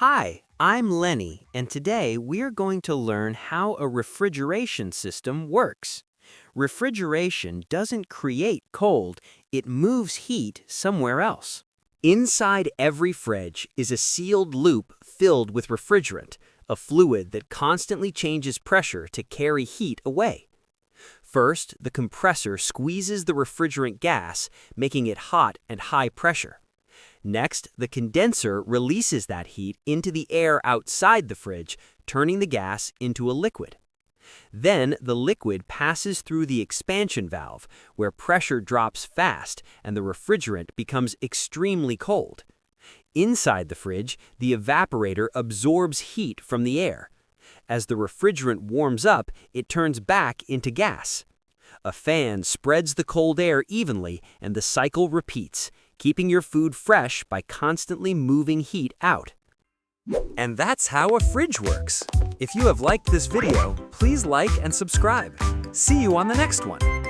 Hi, I'm Lenny, and today we are going to learn how a refrigeration system works. Refrigeration doesn't create cold, it moves heat somewhere else. Inside every fridge is a sealed loop filled with refrigerant, a fluid that constantly changes pressure to carry heat away. First, the compressor squeezes the refrigerant gas, making it hot and high pressure. Next, the condenser releases that heat into the air outside the fridge, turning the gas into a liquid. Then, the liquid passes through the expansion valve, where pressure drops fast and the refrigerant becomes extremely cold. Inside the fridge, the evaporator absorbs heat from the air. As the refrigerant warms up, it turns back into gas. A fan spreads the cold air evenly, and the cycle repeats, keeping your food fresh by constantly moving heat out. And that's how a fridge works. If you have liked this video, please like and subscribe. See you on the next one.